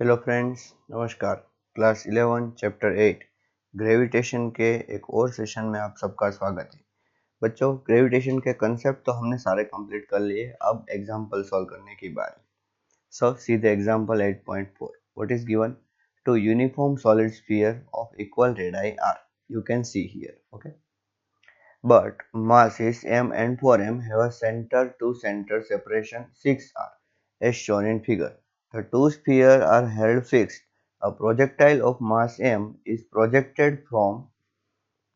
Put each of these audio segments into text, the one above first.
Hello friends, नमस्कार। Class 11 chapter 8 gravitation के एक और सेशन में आप सबका स्वागत है। बच्चों, ग्रेविटेशन के कंसेप्ट तो हमने सारे कंप्लीट कर लिए। अब एग्जांपल सॉल्व करने की बारी। So see the example 8.4. What is given? Two uniform solid sphere of equal radii R, you can see here. Okay, but masses m and 4m have a center to center separation 6r as shown in figure. The two spheres are held fixed. A projectile of mass m is projected from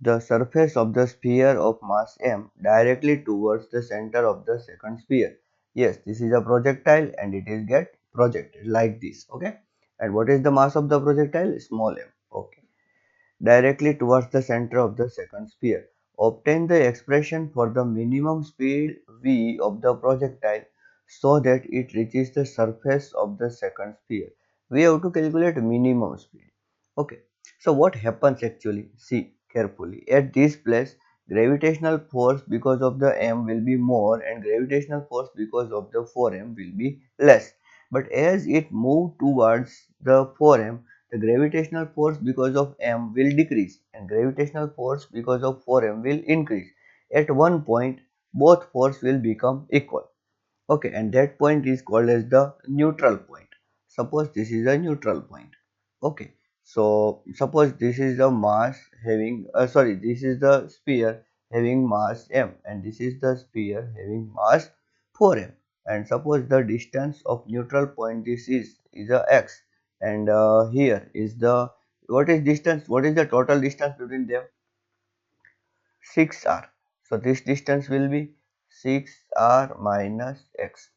the surface of the sphere of mass m directly towards the center of the second sphere. Yes, this is a projectile and it is get projected like this. Okay, and what is the mass of the projectile? Small m. Okay, directly towards the center of the second sphere. Obtain the expression for the minimum speed v of the projectile so that it reaches the surface of the second sphere. We have to calculate minimum speed. Okay, so what happens actually? See carefully. At this place, gravitational force because of the m will be more and gravitational force because of the 4m will be less. But as it moves towards the 4m, the gravitational force because of m will decrease and gravitational force because of 4m will increase. At one point, both force will become equal. Okay, and that point is called as the neutral point. Suppose this is a neutral point. Okay, so suppose this is the mass having, this is the sphere having mass m and this is the sphere having mass 4m. And suppose the distance of neutral point this is a x, and here is the, what is distance? What is the total distance between them? 6r. So this distance will be 6r minus x.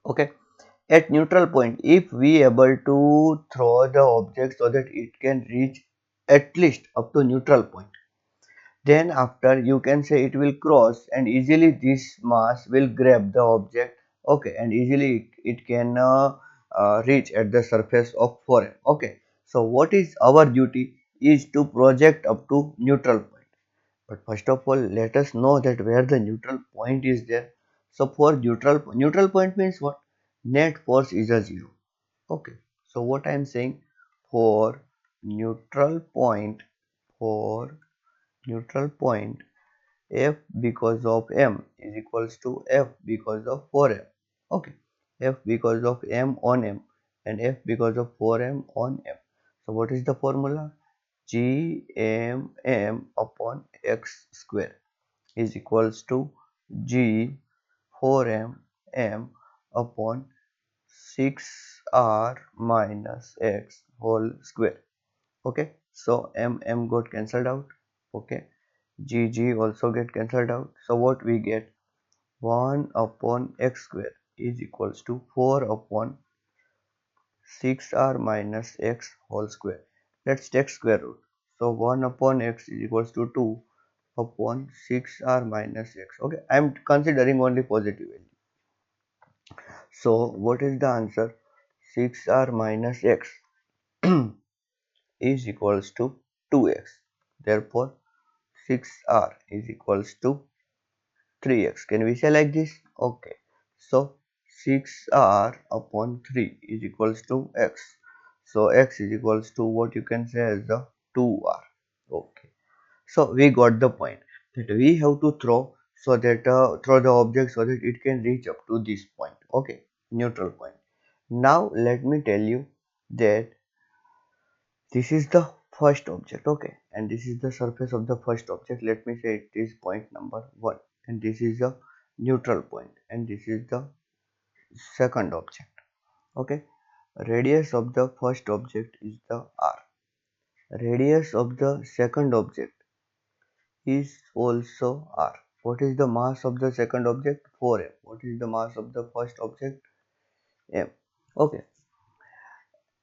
Okay, at neutral point, if we able to throw the object so that it can reach at least up to neutral point, then after you can say it will cross and easily this mass will grab the object. Okay, and easily it can reach at the surface of 4m. Okay, so what is our duty is to project up to neutral point. But first of all, let us know that where the neutral point is there. So for neutral point means what? Net force is a zero. Okay. So what I am saying, for neutral point, for neutral point, F because of m is equals to F because of 4m. Okay. F because of m on m and F because of 4m on m. So what is the formula? Gmm upon x square is equals to G 4m m upon 6r minus x whole square. Okay, so m got cancelled out. Okay, g also get cancelled out. So what we get? 1 upon x square is equals to 4 upon 6r minus x whole square. Let's take square root. So 1 upon x is equals to 2 upon 6r minus x. Okay, I am considering only positive value. So what is the answer? 6r minus x is equals to 2x. Therefore, 6r is equals to 3x. Can we say like this? Okay. So 6r upon 3 is equals to x. So x is equals to what you can say as the 2r. Okay. So we got the point that we have to throw the object so that it can reach up to this point. Okay, neutral point. Now let me tell you that this is the first object. Okay, and this is the surface of the first object. Let me say it is point number 1, and this is the neutral point, and this is the second object. Okay, radius of the first object is the r. Radius of the second object is also r. What is the mass of the second object? 4m. What is the mass of the first object? M. Okay.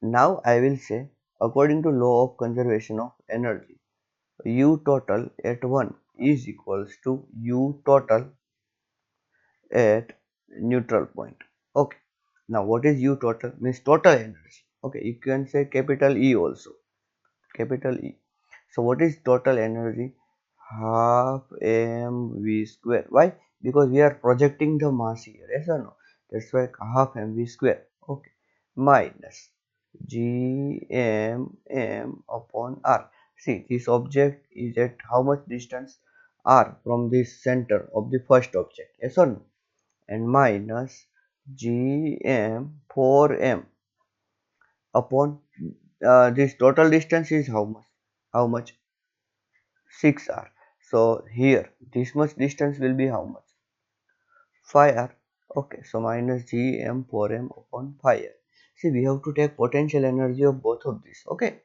Now I will say, according to law of conservation of energy, U total at 1 is equals to U total at neutral point. Okay. Now what is U total? Means total energy. Okay. You can say capital E also. Capital E. So what is total energy? Half mv square. Why? Because we are projecting the mass here. Yes or no? That's why half mv square. Okay. minus GMM upon R. See, this object is at how much distance? R from the center of the first object. Yes or no? And minus GM 4M upon this total distance is how much? How much? 6R. So here this much distance will be how much? 5R. Okay, so minus Gm 4M upon 5R. See, we have to take potential energy of both of these. Okay,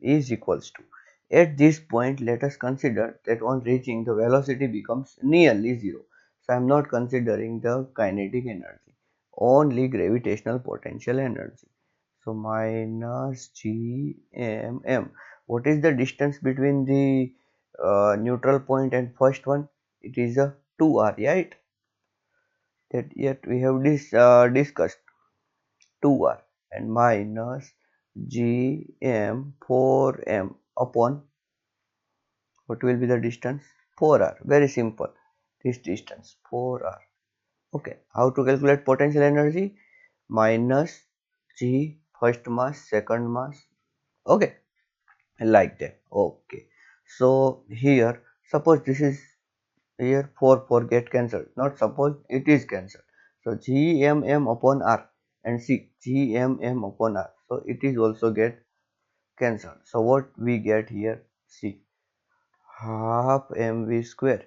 is equals to. At this point, let us consider that on reaching the velocity becomes nearly zero. So I am not considering the kinetic energy, only gravitational potential energy. So minus GMM. What is the distance between the neutral point and first one? It is a 2R, right? That yet we have discussed 2R and minus Gm 4M upon what will be the distance? 4R. Very simple. This distance 4R. Okay. How to calculate potential energy? Minus G first mass, second mass. Okay. Like that. Okay. So here, suppose this is here 4 get cancelled. Not suppose, it is cancelled. So GMM upon R and C GMM upon R. So it is also get cancelled. So what we get here? C half mv square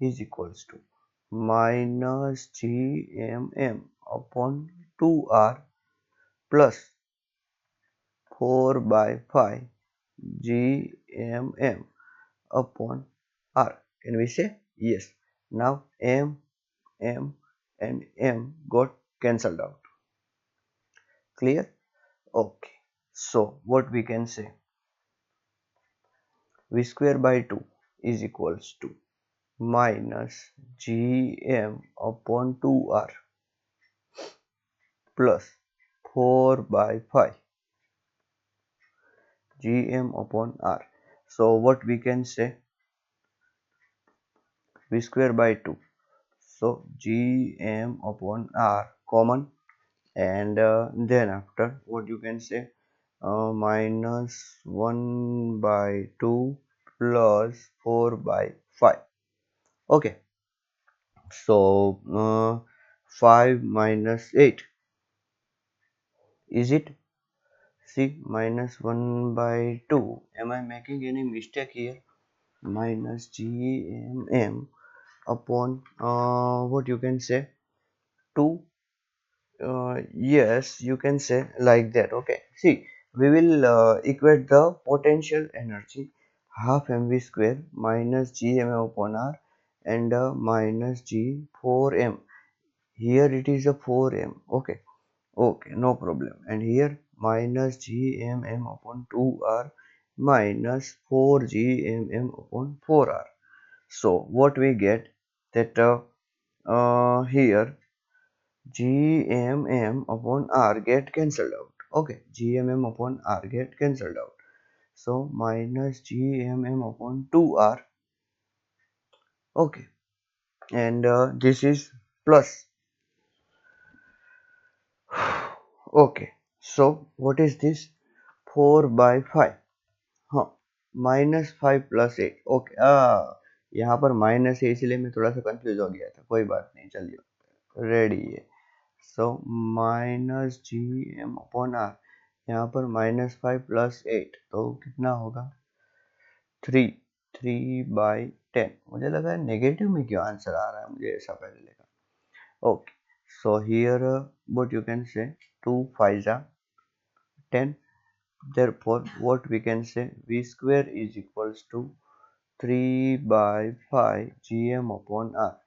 is equals to minus GMM upon 2R plus 4 by 5 GMM upon R. Can we say? Yes. Now M and M got cancelled out. Clear? Okay. So what we can say? V square by 2 is equals to minus Gm upon 2R plus 4 by 5 Gm upon R. So what we can say? V square by 2. So Gm upon R common, and then after what you can say, minus 1 by 2 plus 4 by 5. Okay, so 5 minus 8, is it? See, minus 1 by 2. Am I making any mistake here? Minus GMM upon what you can say, 2. Yes, you can say like that. Okay, see, we will equate the potential energy half mv square minus gm upon r and minus g 4m. Here it is a 4m. Okay, okay, no problem. And here minus gmm upon 2r minus 4gmm upon 4r. So what we get that here GMM upon R get cancelled out. Okay, GMM upon R get cancelled out. So minus GMM upon 2R. Okay, and this is plus. Okay, so what is this? 4 by 5. हाँ, minus 5 plus 8. Okay, यहाँ पर minus है इसलिए मैं थोड़ा सा confuse हो गया था. कोई बात नहीं, चलिए रेडी है. So minus G M upon R, यहाँ पर माइनस 5 प्लस 8 तो कितना होगा? 3 by 10. मुझे लगा नेगेटिव में क्यों आंसर आ रहा है, मुझे ऐसा पहले लगा. Okay, so here what you can say 2 5 10. Therefore, what we can say, v square is equals to 3 by 5 gm upon r,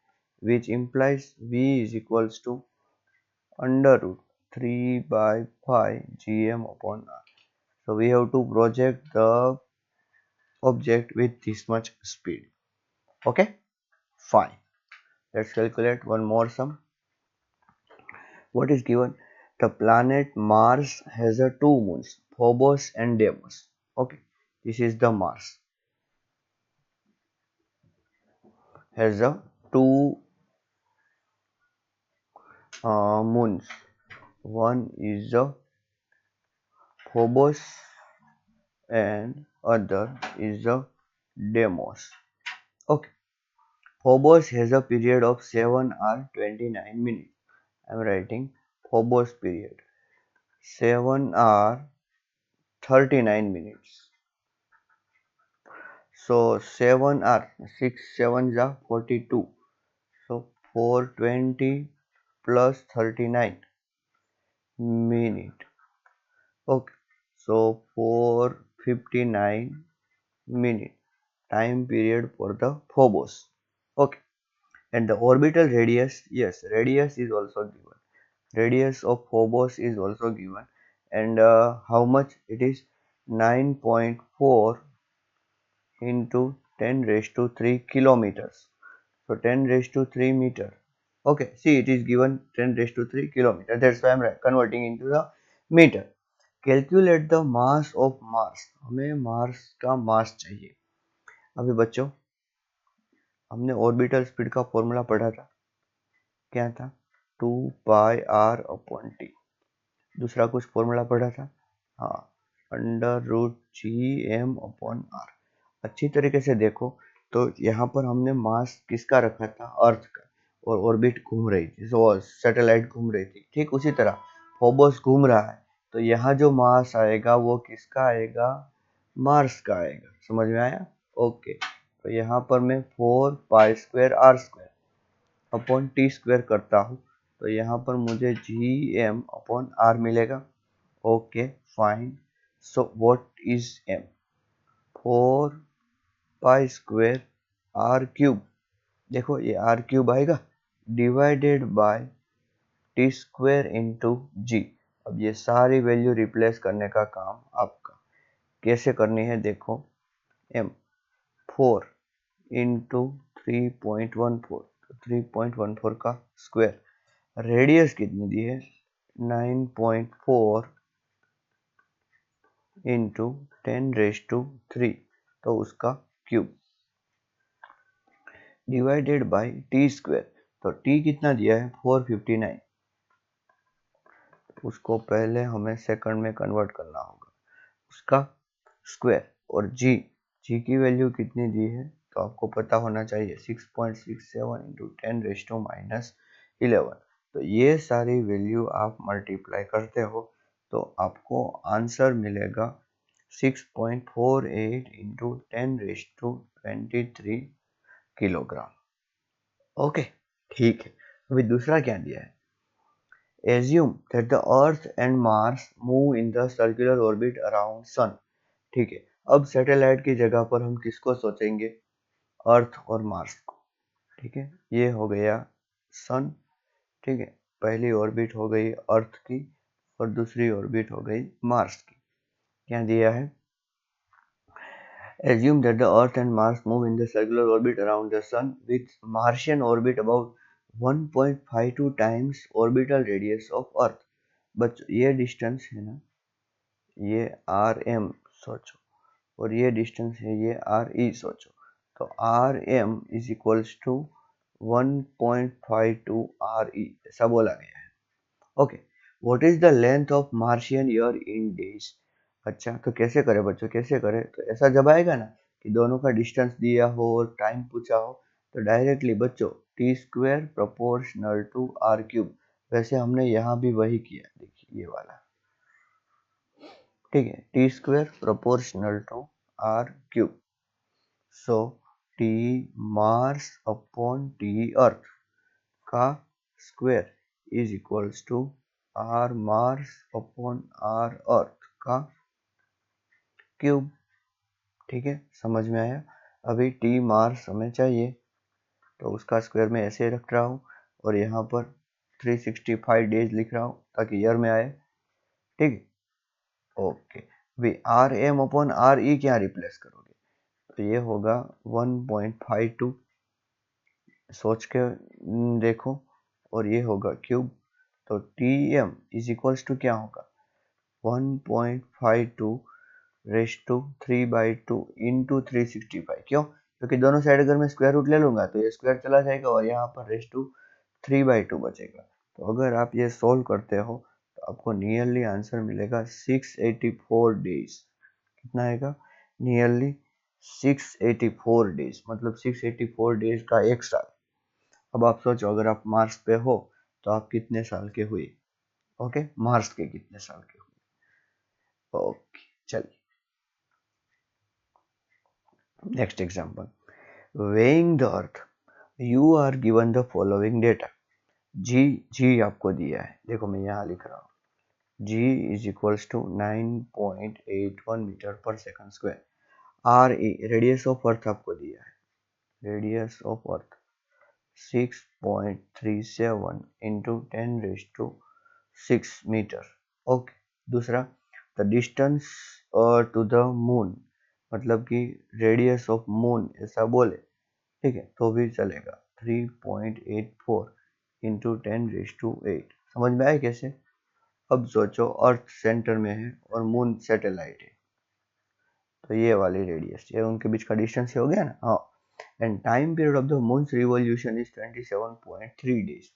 which implies v is equals to under root 3 by 5 gm upon r. So we have to project the object with this much speed. Okay, fine. Let's calculate one more sum. What is given? The planet Mars has a two moons, Phobos and Deimos. Okay, this is the Mars. Has a two moons. one is the Phobos and other is the Deimos. Okay, Phobos has a period of 7 hours 29 minutes. I am writing Phobos period 7 hours 39 minutes. So 7 hours 6 7 are 42. So 420 plus 39 minute. Okay, so 459 minute time period for the Phobos. Okay, and the orbital radius, yes, radius is also given. Radius of Phobos is also given, and how much it is? 9.4 into 10 raised to 3 kilometers. So 10 raised to 3 meter. Okay, see it is given 10 raised to 3 kilometer. That's why I am converting into the meter. Calculate the mass of Mars. हमें Mars का मास चाहिए. अभी बच्चों हमने orbital speed का formula पढ़ा था. क्या था? 2 पाई आर अपॉन टी. दूसरा कुछ फॉर्मूला पढ़ा था. हाँ, under root G M upon R. अच्छी तरीके से देखो तो यहाँ पर हमने मास किसका रखा था? अर्थ का. और ऑर्बिट घूम रही थी, तो सैटेलाइट घूम रही थी. ठीक उसी तरह फोबोस घूम रहा है, तो यहाँ जो मास आएगा वो किसका आएगा? मार्स का आएगा. समझ में आया? ओके, तो यहाँ पर मैं 4 pi square R square upon T square करता हूँ, तो यहाँ पर मुझे जी एम अपॉन आर मिलेगा. Okay fine. So what is M? 4 pi square R cube. देखो ये आर क्यूब आएगा divided by T square into G. अब ये सारी वैल्यू रिप्लेस करने का काम आपका. कैसे करनी है देखो. एम 4 इंटू 3.14, 3.14 का स्क्वायर. रेडियस कितनी दी है? 9.4 इंटू 10 रेज टू 3, तो उसका cube divided by T square. तो टी कितना दिया है? 459. उसको पहले हमें सेकंड में कन्वर्ट करना होगा, उसका स्क्वायर. और जी की वैल्यू कितनी दी है तो आपको पता होना चाहिए. 6.67 इंटू 10 रेज टू माइनस 11. तो ये सारी वैल्यू आप मल्टीप्लाई करते हो तो आपको आंसर मिलेगा 6.48 into 10 raise to 23 kilogram. Okay, ठीक है. अभी दूसरा क्या दिया है? Assume that the Earth and Mars move in the circular orbit around Sun. ठीक है, अब सैटेलाइट की जगह पर हम किसको सोचेंगे? अर्थ और मार्स को. ठीक है, ये हो गया सन. ठीक है, पहली ऑर्बिट हो गई अर्थ की और दूसरी ऑर्बिट हो गई मार्स की. क्या दिया है? Assume that the Earth and Mars move in the circular orbit around the Sun with Martian orbit about 1.52 times orbital radius of Earth. बच्चों ये डिस्टेंस है ना, ये आर एम सोचो, और ये डिस्टेंस है ये आर ई सोचो. तो R M is equals to 1.52 R E, ऐसा बोला गया है. Okay, what is the length of Martian year in days? अच्छा, तो कैसे करें बच्चों, कैसे करें? तो ऐसा जब आएगा ना कि दोनों का डिस्टेंस दिया हो और टाइम पूछा हो, तो डायरेक्टली बच्चों T square proportional to R cube. वैसे हमने यहाँ भी वही किया, देखिए ये वाला. ठीक है, T square proportional to R cube. So T Mars upon T Earth का square is equals to R Mars upon R Earth का क्यूब. ठीक है, समझ में आया? अभी टी मार्स हमें चाहिए, तो उसका स्क्वायर में ऐसे रख रहा हूँ और यहाँ पर 365 डेज लिख रहा हूँ ताकि ईयर में आए. ठीक है, ओके. अभी R M upon R E क्या रिप्लेस करोगे? तो ये होगा 1.52, सोच के देखो, और ये होगा क्यूब. तो T M is equals to क्या होगा? 1.52 रेस टू 3/2 इंटू 365. क्यों? क्योंकि दोनों साइड अगर मैं स्क्वायर रूट ले लूंगा तो ये स्क्वायर चला जाएगा और यहाँ पर रेस टू 3/2 बचेगा. तो अगर आप ये सोल्व करते हो तो आपको नियरली आंसर मिलेगा 684 डेज। कितना आएगा? नियरली 684 डेज, मतलब 684 डेज का एक साल। अब आप सोचो, अगर आप मार्स पे हो तो आप कितने साल के हुए? ओके, मार्स के कितने साल के हुए? ओके, चलिए next example. Weighing the Earth, you are given the following data. G आपको दिया है, देखो मैं यहाँ लिख रहा हूँ, G is equals to 9.81 metre per second square. RE radius of Earth आपको दिया है, रेडियस ऑफ अर्थ 6.37 इंटू 10⁶ मीटर। ओके, दूसरा the distance to the moon, मतलब कि रेडियस ऑफ मून ऐसा बोले, ठीक है, तो भी चलेगा, 3.84 इंटू 10⁸ समझ में आया कैसे? अब सोचो, अर्थ सेंटर में है और मून सैटेलाइट है, तो ये वाली रेडियस, ये उनके बीच का डिस्टेंस हो गया ना। हाँ, and time period of the moons revolution is 27.3 days.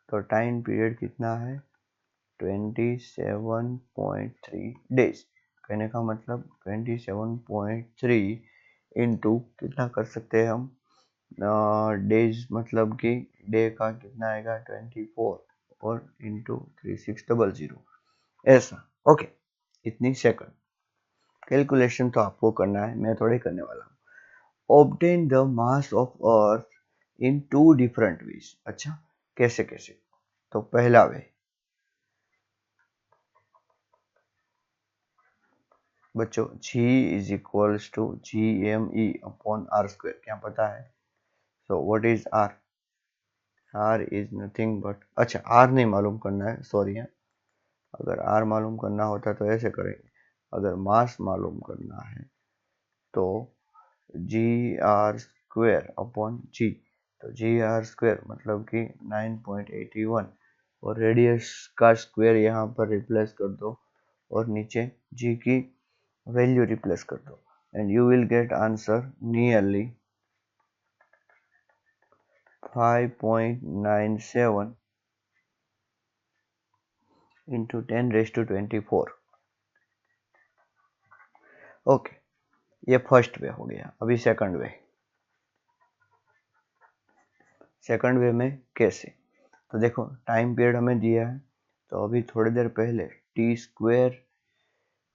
तो टाइम पीरियड कितना है? 27.3 डेज। कहने का मतलब 27.3 इंटू कितना कर सकते हैं हम, डेज, मतलब कि डे का कितना आएगा 24 और इंटू 3600 ऐसा। ओके, इतनी सेकंड। कैलकुलेशन तो आपको करना है, मैं थोड़े करने वाला हूँ। Obtain the mass of earth in two different ways. अच्छा, कैसे कैसे? तो पहला वे, बच्चों, G is equals to GME upon R square, क्या पता है? So what is R? R is nothing but, अच्छा R नहीं मालूम करना है, सॉरी है। अगर R मालूम करना होता तो ऐसे करेंगे, अगर मास मालूम करना है तो GR स्क्वायर अपॉन G, तो GR स्क्वायर मतलब कि 9.81 और रेडियस का स्क्वायर यहाँ पर रिप्लेस कर दो और नीचे G की वैल्यू रिप्लेस कर दो, and you will get answer nearly 5.97 into 10⁻²4। Okay, ये फर्स्ट वे हो गया। अभी सेकंड वे। सेकंड वे में कैसे? तो देखो, टाइम पीरियड हमें दिया है, तो अभी थोड़ी देर पहले टी स्क्वायर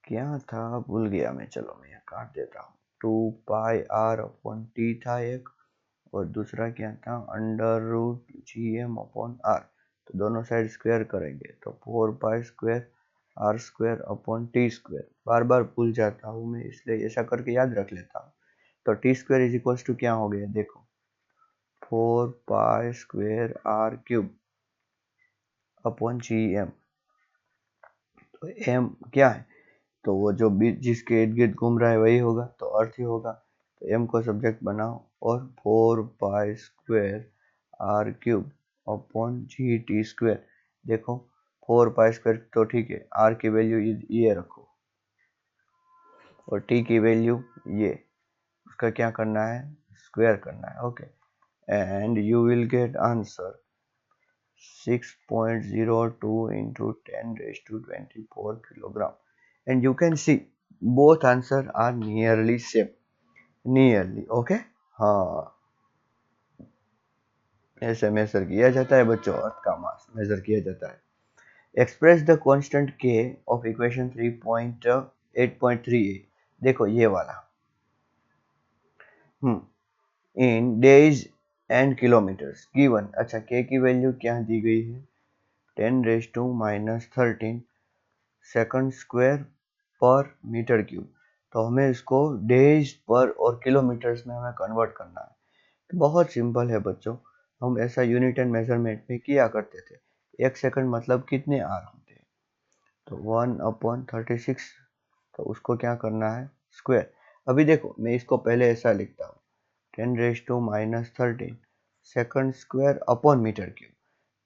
क्या था भूल गया मैं, चलो मैं यहाँ काट देता हूँ। 2πr अपॉन टी था एक, और दूसरा क्या था, √GM अपॉन R। तो दोनों साइड स्क्वायर करेंगे तो 4π² R square upon T square. बार बार भूल जाता हूँ मैं, इसलिए ऐसा करके याद रख लेता हूँ। तो T square is equal to क्या हो गया, देखो 4π² R³ अपॉन GM। तो M क्या है, तो वो जो बीच जिसके इर्द गिर्द घूम रहा है वही होगा, तो अर्थ ही होगा। तो M को सब्जेक्ट बनाओ और 4π² R³ अपॉन GT स्क्वायर। देखो 4π² तो ठीक है, R की वैल्यू ये रखो और T की वैल्यू ये, उसका क्या करना है, स्क्वायर करना है। Okay, and you will get answer 6.02 into 10⁻24 kilogram, and you can see both answer are nearly same, nearly। okay, हाँ, ऐसे मेजर किया जाता है बच्चों, अर्थ का मास मेजर किया जाता है। Express the constant k of equation 3.8.3a। देखो ये वाला, इन डेज एंड किलोमीटर्स गिवन। अच्छा, k की वैल्यू क्या दी गई है, 10⁻⁻13 सेकंड स्क्वायर पर मीटर क्यूब। तो हमें इसको डेज पर और किलोमीटर्स में हमें कन्वर्ट करना है। तो बहुत सिंपल है बच्चों, हम ऐसा यूनिट एंड मेजरमेंट में किया करते थे। एक सेकंड मतलब कितने आर होते हैं, तो 1/36, तो उसको क्या करना है, स्क्वायर। अभी देखो, मैं इसको पहले ऐसा लिखता हूँ, 10⁻13 second square upon metre cube.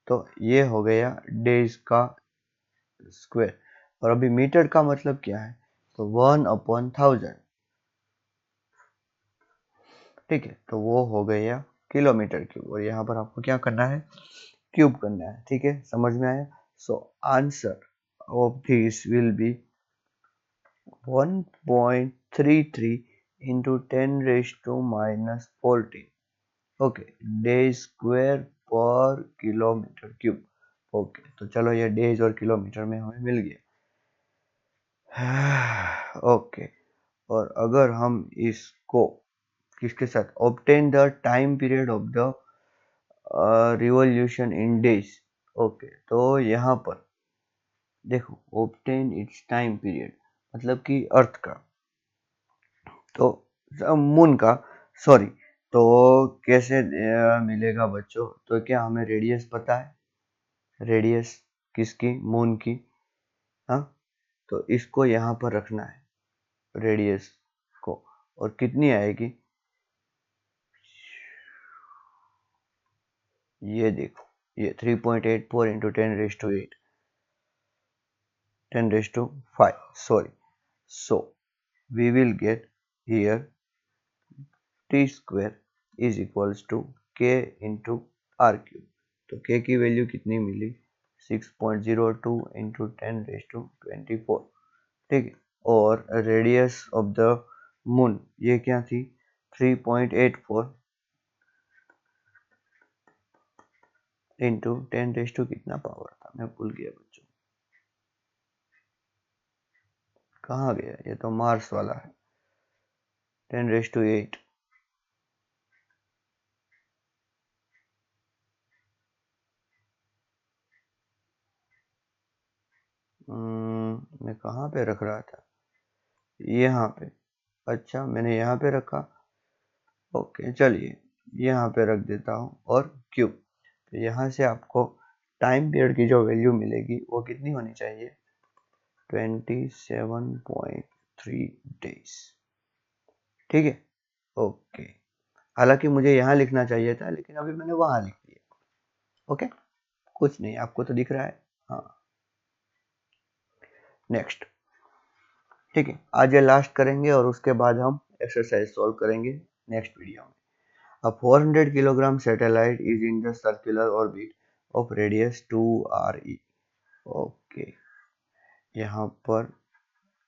तो ये हो गया डेज का स्क्वायर, और अभी मीटर का मतलब क्या है, तो 1/1000, ठीक है, तो वो हो गया किलोमीटर क्यूब, और यहाँ पर आपको क्या करना है, क्यूब करना है। ठीक है, समझ में आया? So answer of this will be 1.33 into 10 raised to minus 14. Okay, days square पर किलोमीटर क्यूब। ओके, तो चलो ये डेज और किलोमीटर में हमें मिल गया। ओके, और अगर हम इसको किसके साथ, obtain the time period of the revolution in days. Okay, तो यहाँ पर देखो, ऑब्टेन इट्स टाइम पीरियड मतलब कि अर्थ का, तो मून का, सॉरी, तो कैसे मिलेगा बच्चों? तो क्या हमें रेडियस पता है? रेडियस किसकी? मून की। हाँ, तो इसको यहाँ पर रखना है रेडियस को, और कितनी आएगी ये देखो, ये 3.84 into 10 raised to 8, 10 raised to 5, sorry. So we will get here t square is equals to k into r cube. तो k की वैल्यू कितनी मिली? 6.02 into 10 raised to 24, ठीक है। और रेडियस ऑफ द मून ये क्या थी? 3.84 into 10 raised to कितना पावर था, मैं भूल गया बच्चों, कहाँ गया? ये तो मार्स वाला है। 10 raised to 8, मैं कहाँ पे रख रहा था? यहाँ पे। अच्छा, मैंने यहाँ पे रखा। ओके, चलिए यहाँ पे रख देता हूँ, और क्यूब। तो यहाँ से आपको टाइम पीरियड की जो वैल्यू मिलेगी वो कितनी होनी चाहिए? 27.3 डेज, ठीक है। ओके, हालांकि मुझे यहाँ लिखना चाहिए था, लेकिन अभी मैंने वहाँ लिख दिया। ओके, कुछ नहीं, आपको तो दिख रहा है। हाँ, नेक्स्ट, ठीक है। आज ये लास्ट करेंगे और उसके बाद हम एक्सरसाइज सॉल्व करेंगे नेक्स्ट वीडियो में। A 400 kilogram satellite is in the circular orbit of radius 2re. Okay, यहाँ पर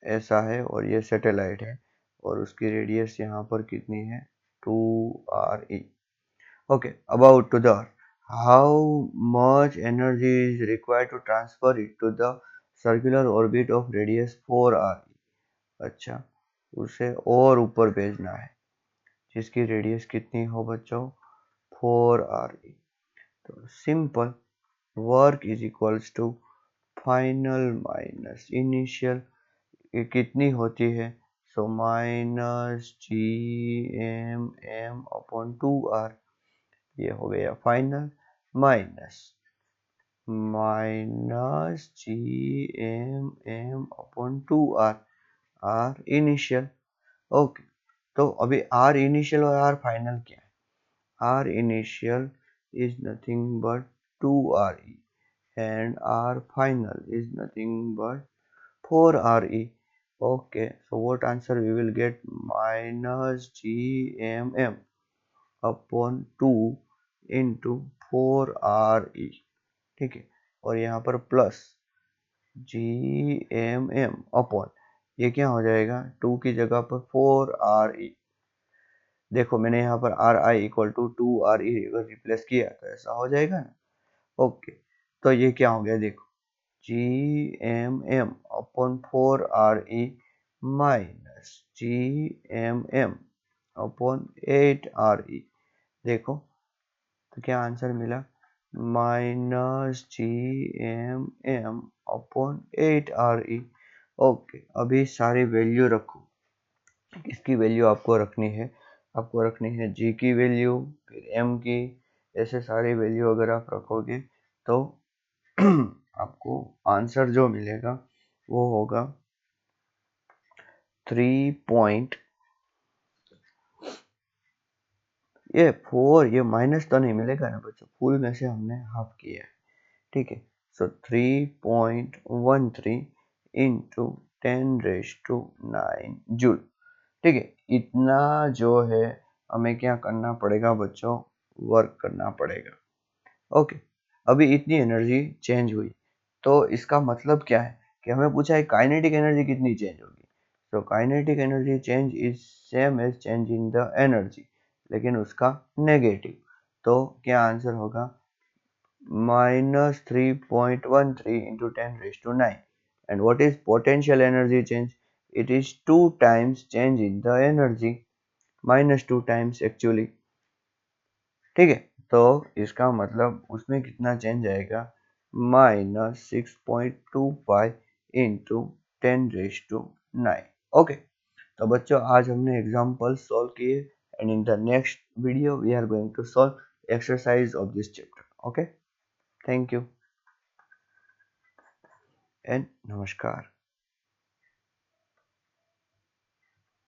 ऐसा है और ये सैटेलाइट है और उसकी रेडियस यहाँ पर कितनी है? 2re. Okay, about to the earth, how much energy is required to transfer it to the circular orbit of radius 4re. अच्छा, उसे और ऊपर भेजना है जिसकी रेडियस कितनी हो बच्चों? 4re. तो simple, work is equals to final minus initial, ये कितनी होती है? So minus GMM upon 2r, ये हो गया final, minus GMM upon 2r, r initial. Okay, तो अभी r इनिशियल और r फाइनल क्या है? R initial is nothing but 2re and R final is nothing but 4re. Okay, so what answer we will get? Minus GMM upon 2 into 4re, ठीक है। और यहाँ पर प्लस GMM अपॉन, ये क्या हो जाएगा? 2 की जगह पर 4re। देखो, मैंने यहाँ पर ri इक्वल टू 2re अगर रिप्लेस किया तो ऐसा हो जाएगा ना। ओके, तो ये क्या हो गया? देखो, GMM upon 4re minus GMM upon 8re। देखो, तो क्या आंसर मिला? Minus GMM upon 8re। Okay, अभी सारी वैल्यू रखो। किसकी वैल्यू आपको रखनी है? आपको रखनी है g की वैल्यू, फिर m की, ऐसे सारी वैल्यू अगर आप रखोगे तो आपको आंसर जो मिलेगा वो होगा 3 ये 4, ये माइनस तो नहीं मिलेगा ना बच्चों, फुल में से हमने हाफ किया है, ठीक है। सो 3.13 इंटू 10⁻⁹ जूल, ठीक है। इतना जो है हमें क्या करना पड़ेगा बच्चों? वर्क करना पड़ेगा। ओके, अभी इतनी एनर्जी चेंज हुई, तो इसका मतलब क्या है? कि हमें पूछा है काइनेटिक एनर्जी कितनी चेंज होगी। तो kinetic energy change is same as change in the energy, लेकिन उसका नेगेटिव। तो क्या आंसर होगा? -3.13 into 10 raised to 9. And what is potential energy change? It is 2 times change in the energy, -2 times actually। ठीक है, तो इसका मतलब उसमें कितना चेंज आएगा? -6.25 इंटू 10 raised to 9। ओके, तो बच्चों आज हमने एग्जाम्पल सॉल्व किए, and in the next video we are going to solve exercise of this chapter. Okay, thank you and नमस्कार।